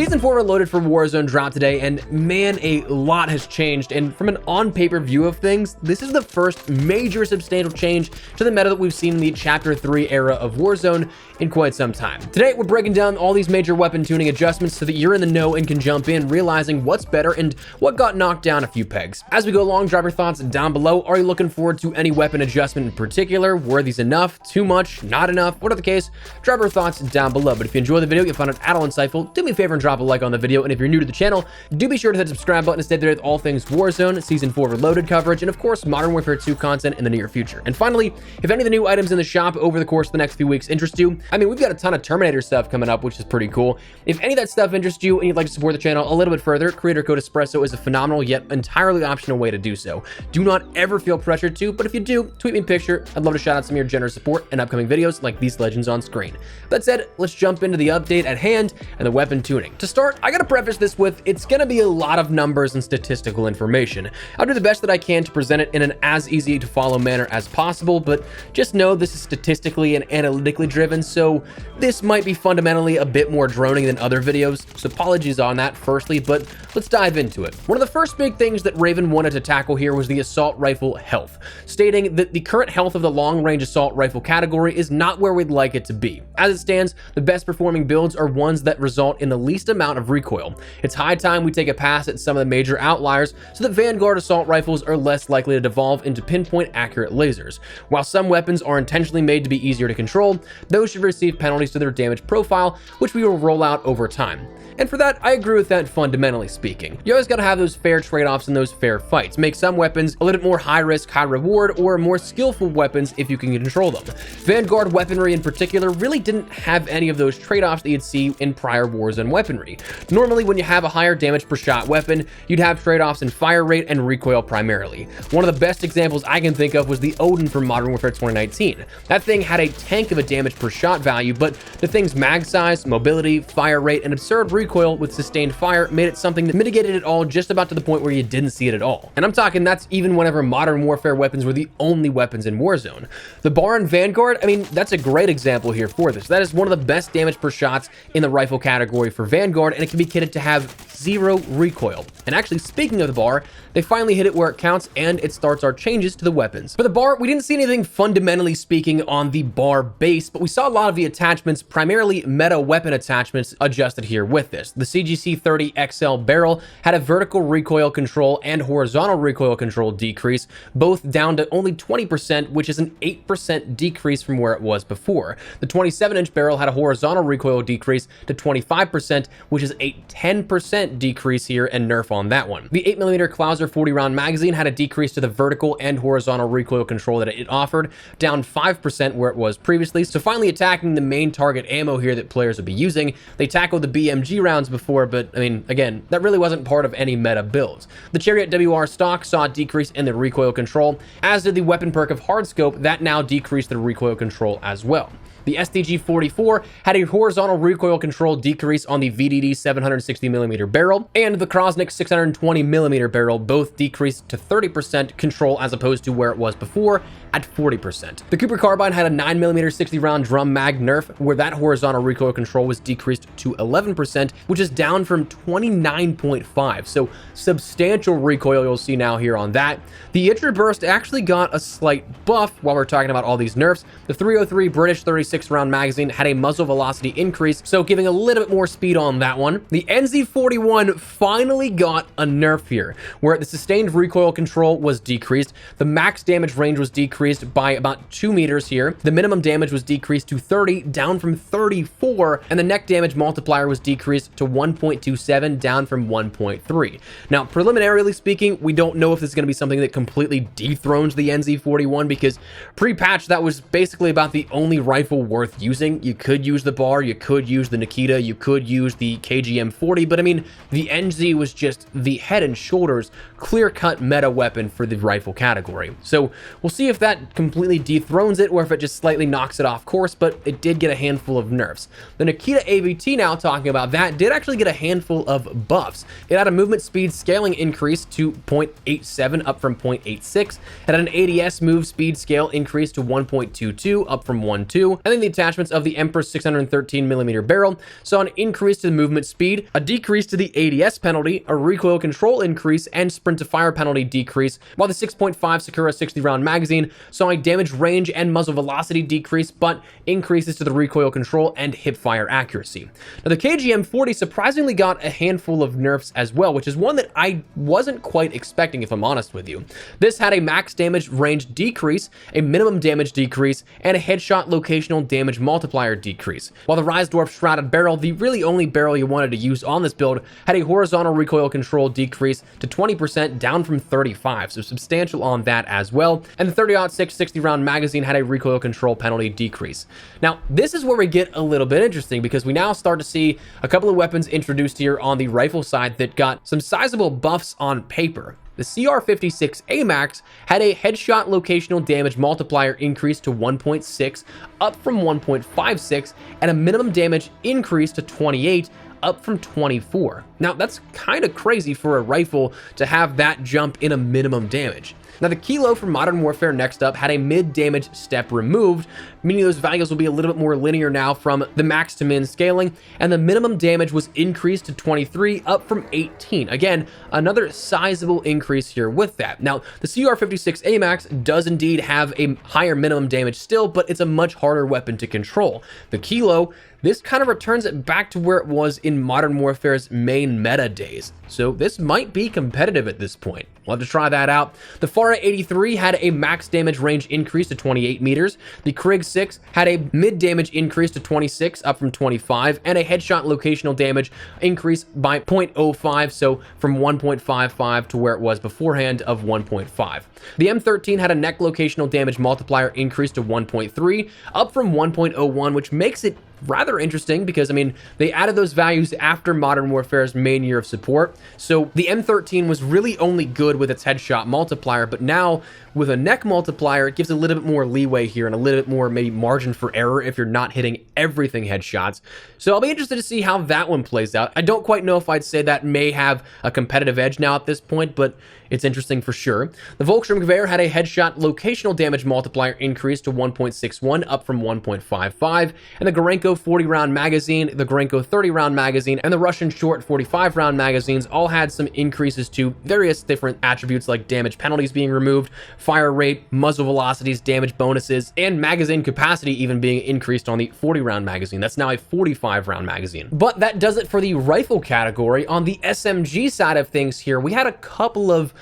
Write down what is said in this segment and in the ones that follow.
Season 4 Reloaded for Warzone dropped today, and man, a lot has changed. And from an on-paper view of things, this is the first major substantial change to the meta that we've seen in the Chapter 3 era of Warzone in quite some time. Today, we're breaking down all these major weapon tuning adjustments so that you're in the know and can jump in, realizing what's better and what got knocked down a few pegs. As we go along, drop your thoughts down below. Are you looking forward to any weapon adjustment in particular? Were these enough? Too much? Not enough? Whatever the case, drop your thoughts down below. But if you enjoy the video, you found it at all insightful, do me a favor and drop a like on the video. And if you're new to the channel, do be sure to hit the subscribe button to stay there with all things Warzone, Season 4 Reloaded coverage, and of course, Modern Warfare 2 content in the near future. And finally, if any of the new items in the shop over the course of the next few weeks interest you, I mean, we've got a ton of Terminator stuff coming up, which is pretty cool. If any of that stuff interests you and you'd like to support the channel a little bit further, creator code Espresso is a phenomenal yet entirely optional way to do so. Do not ever feel pressured to, but if you do, tweet me a picture. I'd love to shout out some of your generous support in upcoming videos like these legends on screen. That said, let's jump into the update at hand and the weapon tuning. To start, I gotta preface this with, it's gonna be a lot of numbers and statistical information. I'll do the best that I can to present it in an as easy to follow manner as possible, but just know this is statistically and analytically driven, so this might be fundamentally a bit more droning than other videos, so apologies on that firstly, but let's dive into it. One of the first big things that Raven wanted to tackle here was the assault rifle health, stating that the current health of the long-range assault rifle category is not where we'd like it to be. As it stands, the best performing builds are ones that result in the least amount of recoil. It's high time we take a pass at some of the major outliers so that Vanguard assault rifles are less likely to devolve into pinpoint accurate lasers. While some weapons are intentionally made to be easier to control, those should receive penalties to their damage profile, which we will roll out over time. And for that, I agree with that fundamentally speaking. You always gotta have those fair trade-offs in those fair fights. Make some weapons a little bit more high risk, high reward, or more skillful weapons if you can control them. Vanguard weaponry in particular really didn't have any of those trade-offs that you'd see in prior Warzone weaponry. Normally, when you have a higher damage per shot weapon, you'd have trade-offs in fire rate and recoil primarily. One of the best examples I can think of was the Odin from Modern Warfare 2019. That thing had a tank of a damage per shot value, but the thing's mag size, mobility, fire rate, and absurd recoil with sustained fire made it something that mitigated it all just about to the point where you didn't see it at all. And I'm talking that's even whenever Modern Warfare weapons were the only weapons in Warzone. The bar in Vanguard, I mean, that's a great example here for this. That is one of the best damage per shots in the rifle category for Vanguard, and it can be kitted to have 0 recoil. And actually, speaking of the bar, they finally hit it where it counts, and it starts our changes to the weapons. For the bar, we didn't see anything fundamentally speaking on the bar base, but we saw a lot of the attachments, primarily meta weapon attachments, adjusted here with this. The CGC-30 XL barrel had a vertical recoil control and horizontal recoil control decrease, both down to only 20%, which is an 8% decrease from where it was before. The 27-inch barrel had a horizontal recoil decrease to 25%, which is a 10% decrease here and nerf on that one. The 8mm Clouser 40-round magazine had a decrease to the vertical and horizontal recoil control that it offered, down 5% where it was previously. So finally attacking the main target ammo here that players would be using. They tackled the BMG rounds before, but I mean, again, that really wasn't part of any meta builds. The Chariot WR stock saw a decrease in the recoil control, as did the weapon perk of Hardscope that now decreased the recoil control as well. The STG-44 had a horizontal recoil control decrease on the VDD 760mm barrel, and the Krosnick 620mm barrel both decreased to 30% control as opposed to where it was before at 40%. The Cooper Carbine had a 9mm 60-round drum mag nerf, where that horizontal recoil control was decreased to 11%, which is down from 29.5, so substantial recoil you'll see now here on that. The Itcher Burst actually got a slight buff while we're talking about all these nerfs. The 303 British 36-round magazine had a muzzle velocity increase, so giving a little bit more speed on that one. The NZ41 finally got a nerf here, where the sustained recoil control was decreased, the max damage range was decreased by about 2 meters here, the minimum damage was decreased to 30, down from 34, and the neck damage multiplier was decreased to 1.27, down from 1.3. Now, preliminarily speaking, we don't know if this is going to be something that completely dethrones the NZ41, because pre-patch that was basically about the only rifle worth using. You could use the bar, you could use the Nikita, you could use the KGM-40, but I mean, the NZ was just the head and shoulders clear-cut meta weapon for the rifle category. So we'll see if that completely dethrones it or if it just slightly knocks it off course, but it did get a handful of nerfs. The Nikita AVT, now talking about that, did actually get a handful of buffs. It had a movement speed scaling increase to 0.87 up from 0.86. It had an ADS move speed scale increase to 1.22 up from 1.2, and And then the attachments of the Emperor's 613mm barrel saw an increase to the movement speed, a decrease to the ADS penalty, a recoil control increase, and sprint to fire penalty decrease, while the 6.5 Sakura 60-round magazine saw a damage range and muzzle velocity decrease, but increases to the recoil control and hip fire accuracy. Now, the KGM-40 surprisingly got a handful of nerfs as well, which is one that I wasn't quite expecting, if I'm honest with you. This had a max damage range decrease, a minimum damage decrease, and a headshot locational damage multiplier decrease. While the Reisdorf Shrouded Barrel, the really only barrel you wanted to use on this build, had a horizontal recoil control decrease to 20%, down from 35%, so substantial on that as well. And the 30-06 60-round magazine had a recoil control penalty decrease. Now, this is where we get a little bit interesting, because we now start to see a couple of weapons introduced here on the rifle side that got some sizable buffs on paper. The CR56 AMAX had a headshot locational damage multiplier increase to 1.6, up from 1.56, and a minimum damage increase to 28, up from 24. Now, that's kind of crazy for a rifle to have that jump in a minimum damage. Now, the Kilo from Modern Warfare next up had a mid-damage step removed, meaning those values will be a little bit more linear now from the max to min scaling, and the minimum damage was increased to 23, up from 18. Again, another sizable increase here with that. Now, the CR56 AMAX does indeed have a higher minimum damage still, but it's a much harder weapon to control. The Kilo, this kind of returns it back to where it was in Modern Warfare's main meta days. So this might be competitive at this point. We'll have to try that out. The Farah 83 had a max damage range increase to 28 meters. The Krig 6 had a mid damage increase to 26, up from 25, and a headshot locational damage increase by 0.05, so from 1.55 to where it was beforehand of 1.5. The M13 had a neck locational damage multiplier increase to 1.3, up from 1.01, which makes it rather interesting because, I mean, they added those values after Modern Warfare's main year of support. So the M13 was really only good with its headshot multiplier, but now with a neck multiplier, it gives a little bit more leeway here and a little bit more maybe margin for error if you're not hitting everything headshots. So I'll be interested to see how that one plays out. I don't quite know if I'd say that may have a competitive edge now at this point, but it's interesting for sure. The Volkssturmgewehr had a headshot locational damage multiplier increase to 1.61, up from 1.55, and the Gorenko 40-round magazine, the Gorenko 30-round magazine, and the Russian short 45-round magazines all had some increases to various different attributes like damage penalties being removed, fire rate, muzzle velocities, damage bonuses, and magazine capacity even being increased on the 40-round magazine. That's now a 45-round magazine. But that does it for the rifle category. On the SMG side of things here, we had a couple of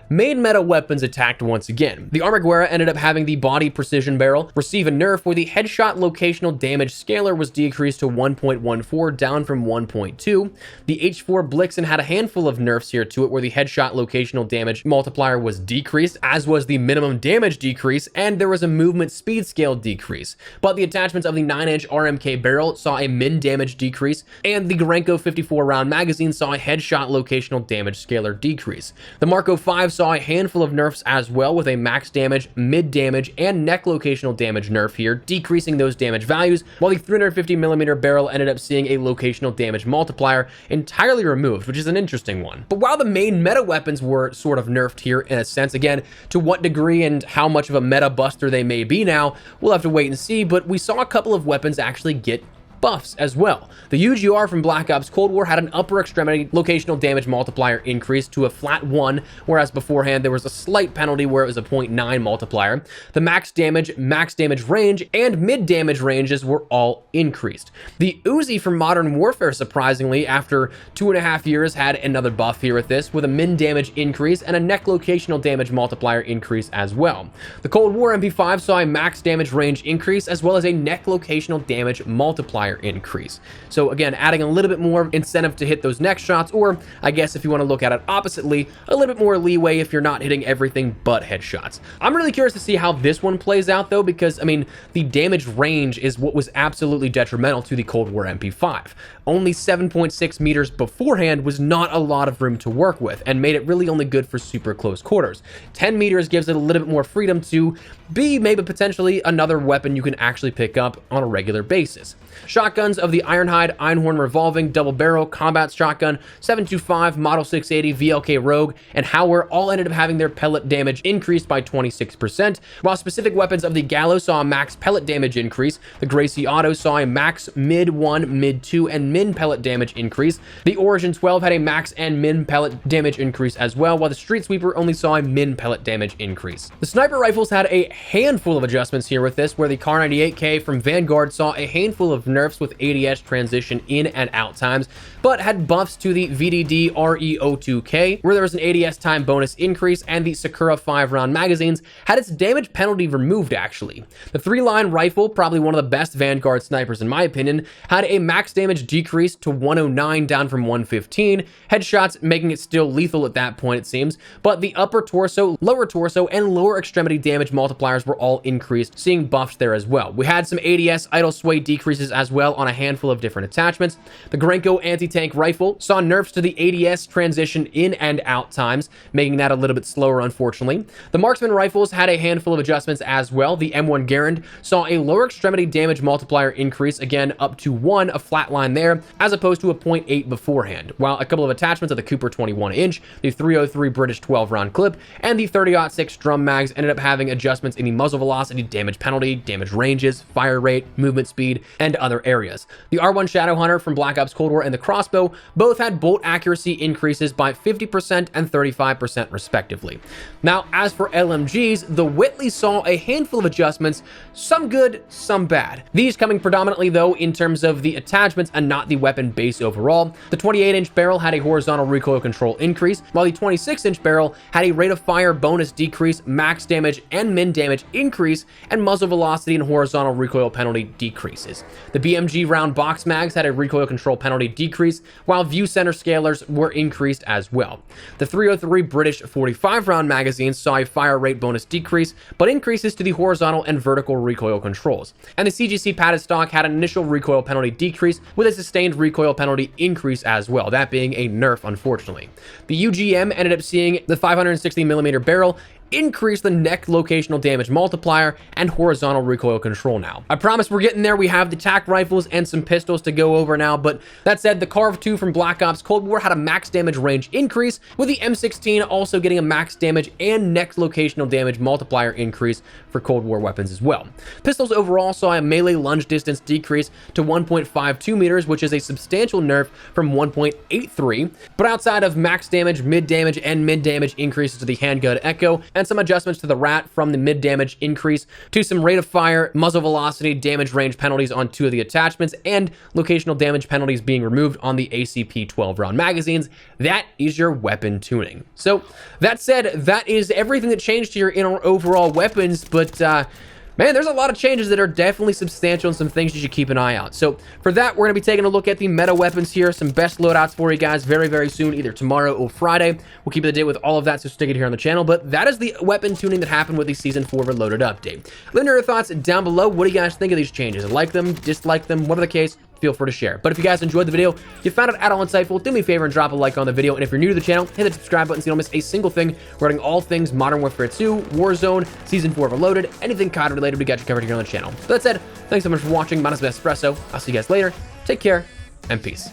main meta weapons attacked once again. The Armaguerra ended up having the body precision barrel receive a nerf where the headshot locational damage scaler was decreased to 1.14, down from 1.2. The H4 Blixen had a handful of nerfs here to it where the headshot locational damage multiplier was decreased, as was the minimum damage decrease, and there was a movement speed scale decrease. But the attachments of the 9-inch RMK barrel saw a min damage decrease, and the Gorenko 54-round magazine saw a headshot locational damage scaler decrease. The Marco 5 saw a handful of nerfs as well, with a max damage, mid damage, and neck locational damage nerf here, decreasing those damage values, while the 350mm barrel ended up seeing a locational damage multiplier entirely removed, which is an interesting one. But while the main meta weapons were sort of nerfed here in a sense, again, to what degree and how much of a meta buster they may be now, we'll have to wait and see, but we saw a couple of weapons actually get buffs as well. The UGR from Black Ops Cold War had an upper extremity locational damage multiplier increase to a flat 1, whereas beforehand there was a slight penalty where it was a 0.9 multiplier. The max damage range, and mid damage ranges were all increased. The Uzi from Modern Warfare, surprisingly, after 2.5 years, had another buff here with this, with a min damage increase and a neck locational damage multiplier increase as well. The Cold War MP5 saw a max damage range increase as well as a neck locational damage multiplier increase. So again, adding a little bit more incentive to hit those neck shots, or I guess if you want to look at it oppositely, a little bit more leeway if you're not hitting everything but headshots. I'm really curious to see how this one plays out though, because I mean, the damage range is what was absolutely detrimental to the Cold War MP5. Only 7.6 meters beforehand was not a lot of room to work with and made it really only good for super close quarters. 10 meters gives it a little bit more freedom to be maybe potentially another weapon you can actually pick up on a regular basis. shotguns of the Ironhide Einhorn Revolving Double Barrel Combat Shotgun, 725 Model 680 VLK Rogue, and Howler all ended up having their pellet damage increased by 26%, while specific weapons of the Gallo saw a max pellet damage increase. The Gracie Auto saw a max mid 1, mid 2, and min pellet damage increase. The Origin 12 had a max and min pellet damage increase as well, while the Street Sweeper only saw a min pellet damage increase. The sniper rifles had a handful of adjustments here with this, where the Kar 98K from Vanguard saw a handful of nerfs with ADS transition in and out times, but had buffs to the VDD RE02K, where there was an ADS time bonus increase, and the Sakura 5-round magazines had its damage penalty removed actually. The 3-line rifle, probably one of the best Vanguard snipers in my opinion, had a max damage decrease to 109 down from 115, headshots making it still lethal at that point it seems, but the upper torso, lower torso, and lower extremity damage multipliers were all increased, seeing buffs there as well. We had some ADS idle sway decreases as well on a handful of different attachments. The Grenko anti-tank rifle saw nerfs to the ADS transition in and out times, making that a little bit slower unfortunately. The Marksman rifles had a handful of adjustments as well. The M1 Garand saw a lower extremity damage multiplier increase, again up to 1, a flat line there, as opposed to a 0.8 beforehand, while a couple of attachments of the Cooper 21-inch, the 303 British 12-round clip, and the 30-06 drum mags ended up having adjustments in the muzzle velocity, damage penalty, damage ranges, fire rate, movement speed, and other areas. The R1 Shadowhunter from Black Ops Cold War and the crossbow both had bolt accuracy increases by 50% and 35% respectively. Now, as for LMGs, the Whitley saw a handful of adjustments, some good, some bad. These coming predominantly though in terms of the attachments and not the weapon base overall. The 28-inch barrel had a horizontal recoil control increase, while the 26-inch barrel had a rate of fire bonus decrease, max damage and min damage increase, and muzzle velocity and horizontal recoil penalty decreases. The BMG round box mags had a recoil control penalty decrease, while view center scalars were increased as well. The 303 British 45 round magazines saw a fire rate bonus decrease, but increases to the horizontal and vertical recoil controls. And the CGC padded stock had an initial recoil penalty decrease with a sustained recoil penalty increase as well, that being a nerf unfortunately. The UGM ended up seeing the 560mm barrel increase the neck locational damage multiplier and horizontal recoil control now. I promise we're getting there. We have the TAC rifles and some pistols to go over now, but that said, the Carve 2 from Black Ops Cold War had a max damage range increase, with the M16 also getting a max damage and neck locational damage multiplier increase for Cold War weapons as well. Pistols overall saw a melee lunge distance decrease to 1.52 meters, which is a substantial nerf from 1.83, but outside of max damage, mid damage, and mid damage increases to the handgun Echo, and some adjustments to the Rat from the mid damage increase to some rate of fire, muzzle velocity, damage range penalties on 2 of the attachments, and locational damage penalties being removed on the ACP 12-round magazines. That is your weapon tuning. So that said, that is everything that changed here in our overall weapons, but man, there's a lot of changes that are definitely substantial and some things you should keep an eye out. So for that, we're going to be taking a look at the meta weapons here, some best loadouts for you guys very, very soon, either tomorrow or Friday. We'll keep you up to date with all of that, so stick it here on the channel. But that is the weapon tuning that happened with the Season 4 Reloaded update. Let me know your thoughts down below. What do you guys think of these changes? Like them, dislike them, whatever the case, feel free to share. But if you guys enjoyed the video, if you found it at all insightful, do me a favor and drop a like on the video. And if you're new to the channel, hit the subscribe button so you don't miss a single thing regarding all things Modern Warfare 2, Warzone, Season 4 Reloaded, anything COD related, we got you covered here on the channel. But that said, thanks so much for watching. My name is Espresso. I'll see you guys later. Take care and peace.